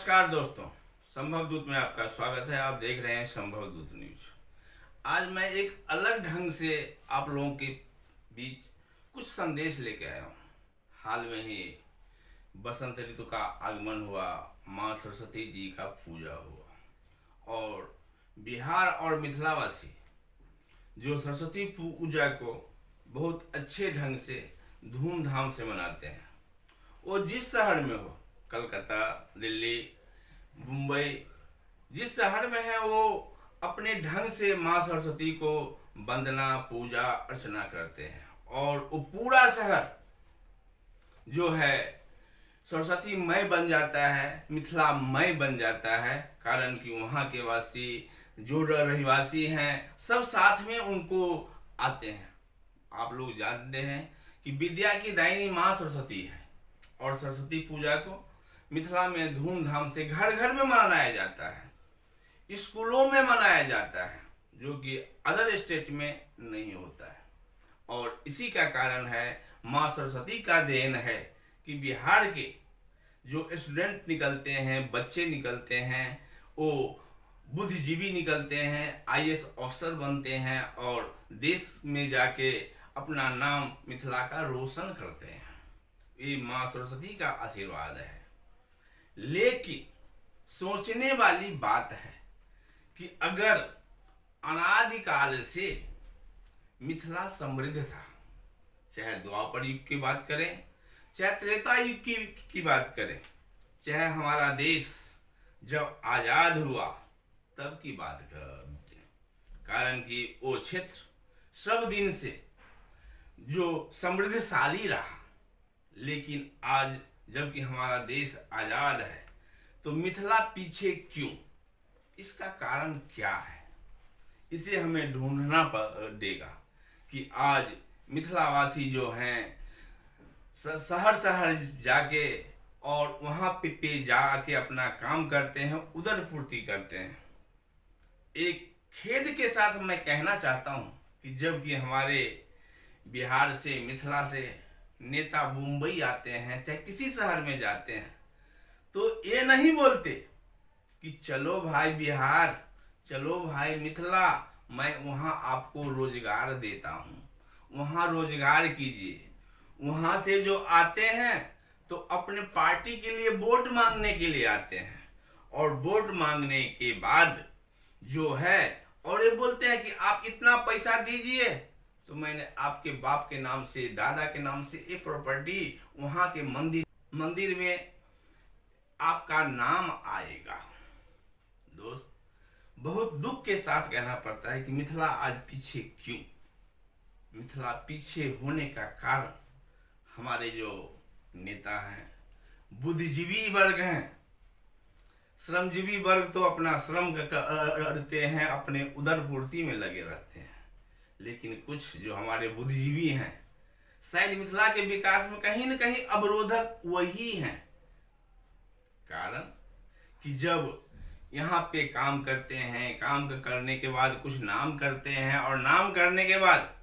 नमस्कार दोस्तों, संभव दूत में आपका स्वागत है। आप देख रहे हैं संभव दूत न्यूज। आज मैं एक अलग ढंग से आप लोगों के बीच कुछ संदेश लेके आया हूँ। हाल में ही बसंत ऋतु का आगमन हुआ, माँ सरस्वती जी का पूजा हुआ और बिहार और मिथिलावासी जो सरस्वती पूजा को बहुत अच्छे ढंग से धूमधाम से मनाते हैं। वो जिस शहर में हो, कलकत्ता, दिल्ली, मुंबई, जिस शहर में है वो अपने ढंग से माँ सरस्वती को वंदना, पूजा अर्चना करते हैं और वो पूरा शहर जो है सरस्वती मय बन जाता है, मिथिला मय बन जाता है। कारण कि वहाँ के वासी जो रहिवासी हैं सब साथ में उनको आते हैं। आप लोग जानते हैं कि विद्या की दायिनी माँ सरस्वती है और सरस्वती पूजा को मिथिला में धूमधाम से घर घर में मनाया जाता है, स्कूलों में मनाया जाता है, जो कि अदर स्टेट में नहीं होता है। और इसी का कारण है, माँ सरस्वती का देन है कि बिहार के जो स्टूडेंट निकलते हैं, बच्चे निकलते हैं, वो बुद्धिजीवी निकलते हैं, आईएएस अफसर बनते हैं और देश में जाके अपना नाम मिथिला का रोशन करते हैं। ये माँ सरस्वती का आशीर्वाद है। लेकिन सोचने वाली बात है कि अगर अनादिकाल से मिथिला समृद्ध था, चाहे द्वापर युग की बात करें, चाहे त्रेता युग की बात करें, चाहे हमारा देश जब आजाद हुआ तब की बात करें, कारण कि वो क्षेत्र सब दिन से जो समृद्धशाली रहा। लेकिन आज जबकि हमारा देश आजाद है तो मिथिला पीछे क्यों? इसका कारण क्या है? इसे हमें ढूंढना पड़ेगा कि आज मिथिलावासी जो हैं शहर शहर जाके और वहाँ पे जाके अपना काम करते हैं, उदर पूर्ति करते हैं। एक खेद के साथ मैं कहना चाहता हूँ कि जबकि हमारे बिहार से, मिथिला से नेता मुंबई आते हैं, चाहे किसी शहर में जाते हैं, तो ये नहीं बोलते कि चलो भाई बिहार, चलो भाई मिथिला, मैं वहाँ आपको रोजगार देता हूँ, वहाँ रोजगार कीजिए। वहाँ से जो आते हैं तो अपने पार्टी के लिए वोट मांगने के लिए आते हैं और वोट मांगने के बाद जो है और ये बोलते हैं कि आप इतना पैसा दीजिए तो मैंने आपके बाप के नाम से, दादा के नाम से ये प्रॉपर्टी वहाँ के मंदिर में आपका नाम आएगा। दोस्त, बहुत दुख के साथ कहना पड़ता है कि मिथिला आज पीछे क्यों? मिथिला पीछे होने का कारण हमारे जो नेता हैं, बुद्धिजीवी वर्ग हैं, श्रमजीवी वर्ग तो अपना श्रम करते हैं, अपने उदर पूर्ति में लगे रहते हैं। लेकिन कुछ जो हमारे बुद्धिजीवी हैं शायद मिथिला के विकास में कहीं न कहीं अवरोधक वही हैं। कारण कि जब यहाँ पे काम करते हैं, काम करने के बाद कुछ नाम करते हैं और नाम करने के बाद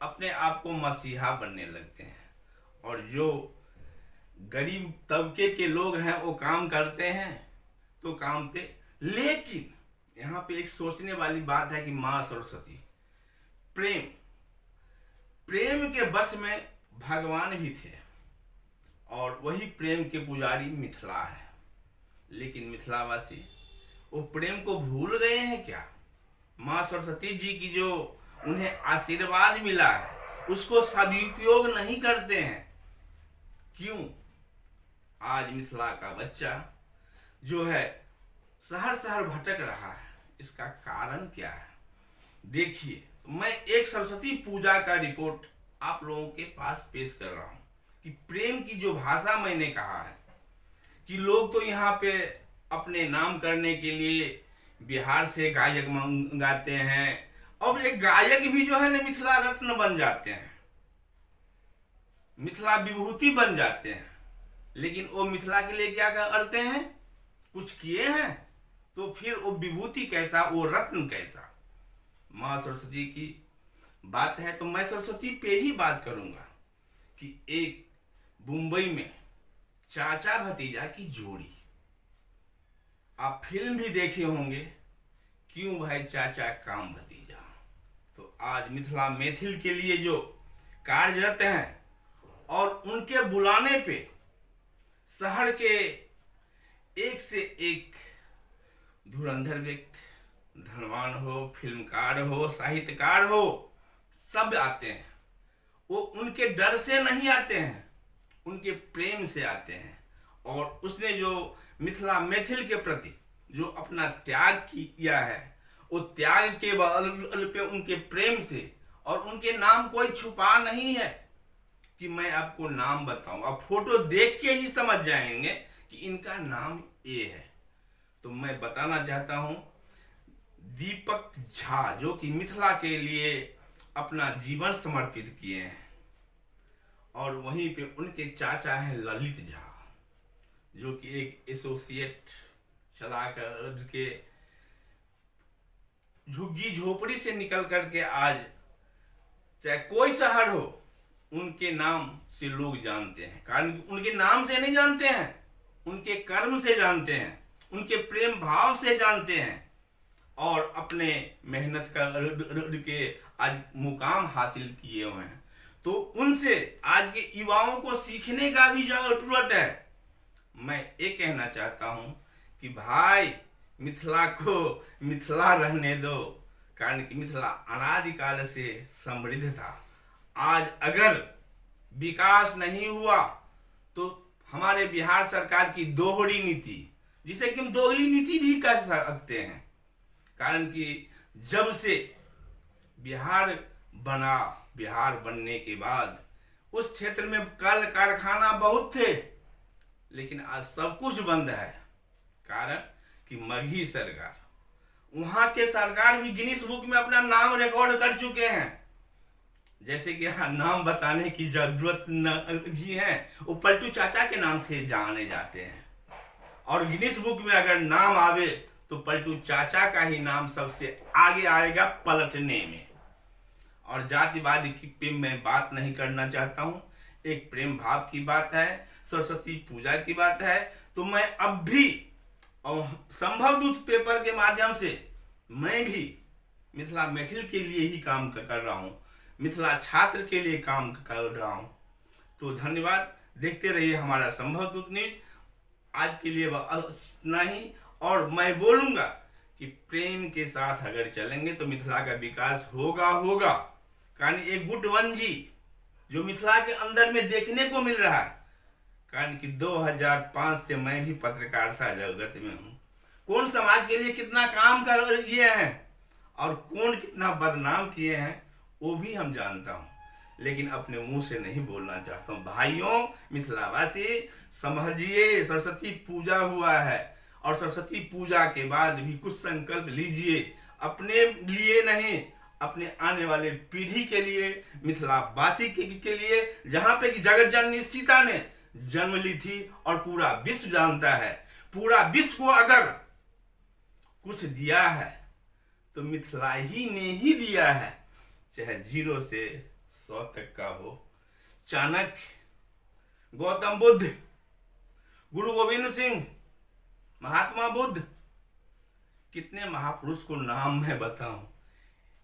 अपने आप को मसीहा बनने लगते हैं और जो गरीब तबके के लोग हैं वो काम करते हैं तो काम पे। लेकिन यहाँ पे एक सोचने वाली बात है कि माँ सरस्वती प्रेम के बस में भगवान भी थे और वही प्रेम के पुजारी मिथिला है। लेकिन मिथिलावासी वो प्रेम को भूल गए हैं क्या? माँ सरस्वती जी की जो उन्हें आशीर्वाद मिला है उसको सदुपयोग नहीं करते हैं। क्यों? आज मिथिला का बच्चा जो है शहर शहर भटक रहा है। इसका कारण क्या है? देखिए, मैं एक सरस्वती पूजा का रिपोर्ट आप लोगों के पास पेश कर रहा हूं कि प्रेम की जो भाषा मैंने कहा है कि लोग तो यहाँ पे अपने नाम करने के लिए बिहार से गायक मंगाते हैं और एक गायक भी जो है ना मिथिला रत्न बन जाते हैं, मिथिला विभूति बन जाते हैं। लेकिन वो मिथिला के लिए क्या करते हैं? कुछ किए हैं तो फिर वो विभूति कैसा, वो रत्न कैसा? माँ सरस्वती की बात है तो मैं सरस्वती पे ही बात करूंगा कि एक मुंबई में चाचा भतीजा की जोड़ी आप फिल्म भी देखे होंगे, क्यों भाई चाचा काम भतीजा। तो आज मिथिला मैथिल के लिए जो कार्यरत हैं और उनके बुलाने पे शहर के एक से एक धुरंधर व्यक्ति, धनवान हो, फिल्मकार हो, साहित्यकार हो, सब आते हैं। वो उनके डर से नहीं आते हैं, उनके प्रेम से आते हैं। और उसने जो मिथिला मैथिल के प्रति जो अपना त्याग किया है, वो त्याग के बल पे उनके प्रेम से, और उनके नाम कोई छुपा नहीं है कि मैं आपको नाम बताऊं, आप फोटो देख के ही समझ जाएंगे कि इनका नाम ये है। तो मैं बताना चाहता हूं, दीपक झा जो कि मिथिला के लिए अपना जीवन समर्पित किए हैं, और वहीं पे उनके चाचा हैं ललित झा जो कि एक एसोसिएट चलाकर के झुग्गी झोपड़ी से निकल करके आज चाहे कोई शहर हो, उनके नाम से लोग जानते हैं। कारण उनके नाम से नहीं जानते हैं, उनके कर्म से जानते हैं, उनके प्रेम भाव से जानते हैं, और अपने मेहनत कर के आज मुकाम हासिल किए हुए हैं। तो उनसे आज के युवाओं को सीखने का भी जरूरत है। मैं ये कहना चाहता हूं कि भाई मिथिला को मिथिला रहने दो, कारण कि मिथिला अनादिकाल से समृद्ध था। आज अगर विकास नहीं हुआ तो हमारे बिहार सरकार की दोहरी नीति, जिसे कि हम दोगली नीति भी कह सकते हैं, कारण कि जब से बिहार बना, बिहार बनने के बाद उस क्षेत्र में कल कारखाना बहुत थे, लेकिन आज सब कुछ बंद है। कारण कि मगही सरकार, वहां के सरकार भी गिनीज बुक में अपना नाम रिकॉर्ड कर चुके हैं। जैसे कि नाम बताने की जरूरत नहीं है, वो पलटू चाचा के नाम से जाने जाते हैं, और गिनीज बुक में अगर नाम आवे तो पलटू चाचा का ही नाम सबसे आगे आएगा पलटने में। और जातिवाद की पे मैं बात नहीं करना चाहता हूं, एक प्रेम भाव की बात है, सरस्वती पूजा की बात है। तो मैं अब भी और संभव दूत पेपर के माध्यम से मैं भी मिथिला मैथिल के लिए ही काम कर रहा हूं, मिथिला छात्र के लिए काम कर रहा हूं। तो धन्यवाद, देखते रहिए हमारा संभव दूत न्यूज। आज के लिए इतना ही, और मैं बोलूंगा कि प्रेम के साथ अगर चलेंगे तो मिथिला का विकास होगा। कारण एक गुटवंजी जो मिथिला के अंदर में देखने को मिल रहा है, कारण कि 2005 से मैं भी पत्रकारिता जगत में हूँ। कौन समाज के लिए कितना काम कर किए हैं और कौन कितना बदनाम किए हैं वो भी हम जानता हूँ, लेकिन अपने मुंह से नहीं बोलना चाहता हूँ। भाइयों मिथिलावासी समझिए, सरस्वती पूजा हुआ है, और सरस्वती पूजा के बाद भी कुछ संकल्प लीजिए, अपने लिए नहीं, अपने आने वाले पीढ़ी के लिए, मिथिलावासी के लिए, जहां पे कि जगत जननी सीता ने जन्म ली थी और पूरा विश्व जानता है। पूरा विश्व को अगर कुछ दिया है तो मिथिला ही ने ही दिया है, चाहे 0 से 100 तक का हो। चाणक्य, गौतम बुद्ध, गुरु गोविंद सिंह, महात्मा बुद्ध, कितने महापुरुष को नाम मैं बताऊं।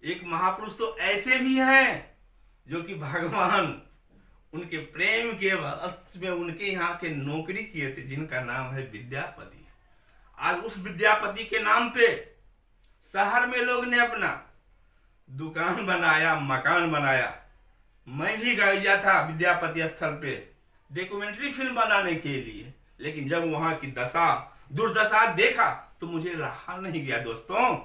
एक महापुरुष तो ऐसे भी हैं जो कि भगवान उनके प्रेम के वक्त में उनके यहाँ के नौकरी किए थे, जिनका नाम है विद्यापति। आज उस विद्यापति के नाम पे शहर में लोग ने अपना दुकान बनाया, मकान बनाया। मैं भी गया था विद्यापति स्थल पे डॉक्यूमेंट्री फिल्म बनाने के लिए, लेकिन जब वहां की दशा दुर्दशा देखा तो मुझे रहा नहीं गया दोस्तों,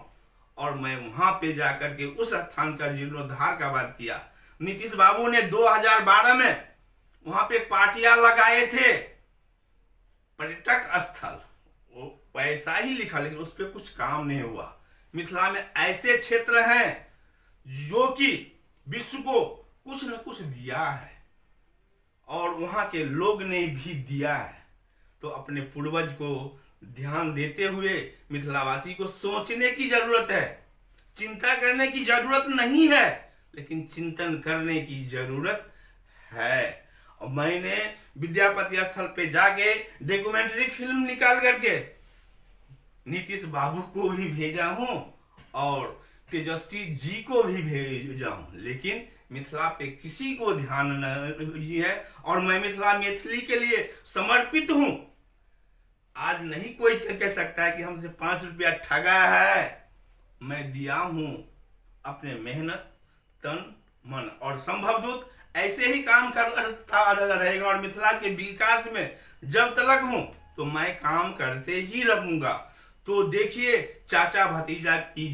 और मैं वहां पे जाकर के उस स्थान का जीर्णोद्धार का बात किया। नीतीश बाबू ने 2012 में वहां पे पार्टियां लगाए थे, पर्यटक स्थल, वो पैसा ही लिखा, लेकिन उस पर कुछ काम नहीं हुआ। मिथिला में ऐसे क्षेत्र हैं जो कि विश्व को कुछ न कुछ दिया है, और वहां के लोग ने भी दिया है। तो अपने पूर्वज को ध्यान देते हुए मिथिलावासी को सोचने की जरूरत है, चिंता करने की जरूरत नहीं है, लेकिन चिंतन करने की जरूरत है। और मैंने विद्यापति स्थल पे जाके डॉक्यूमेंट्री फिल्म निकाल करके नीतीश बाबू को भी भेजा हूँ और तेजस्वी जी को भी भेजा हूँ, लेकिन मिथिला पे किसी को ध्यान नहीं है। और मैं मैथिली के लिए समर्पित हूँ। आज नहीं कोई कह सकता है कि हमसे 5 रुपया ठगा है। मैं दिया हूँ अपने मेहनत, तन, मन, और संभवदूत ऐसे ही काम करता रहेगा और मिथिला के विकास में जब तक हूँ तो मैं काम करते ही रहूंगा। तो देखिए चाचा भतीजा की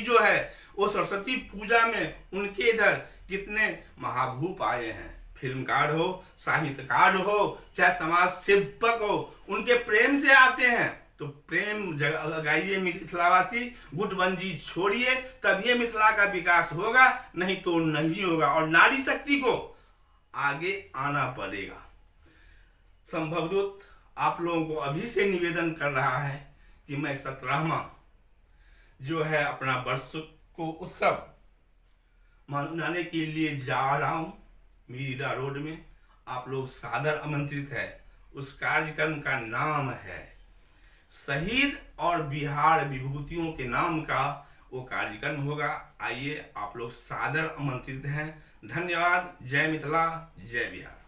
जो है वो सरस्वती पूजा में उनके इधर कितने महाभूप आए हैं। फिल्मकार हो, साहित्यकार हो, चाहे समाज सेवक हो, उनके प्रेम से आते हैं। तो प्रेम जगाइए मिथिलावासी, गुटबंदी छोड़िए, तभी मिथिला का विकास होगा, नहीं तो नहीं होगा। और नारी शक्ति को आगे आना पड़ेगा। संभवदूत आप लोगों को अभी से निवेदन कर रहा है कि मैं 17वां जो है अपना वर्ष को उत्सव मनाने के लिए जा रहा हूं मीरा रोड में। आप लोग सादर आमंत्रित है। उस कार्यक्रम का नाम है शहीद और बिहार विभूतियों के नाम का वो कार्यक्रम होगा। आइए, आप लोग सादर आमंत्रित हैं। धन्यवाद। जय मिथिला, जय बिहार।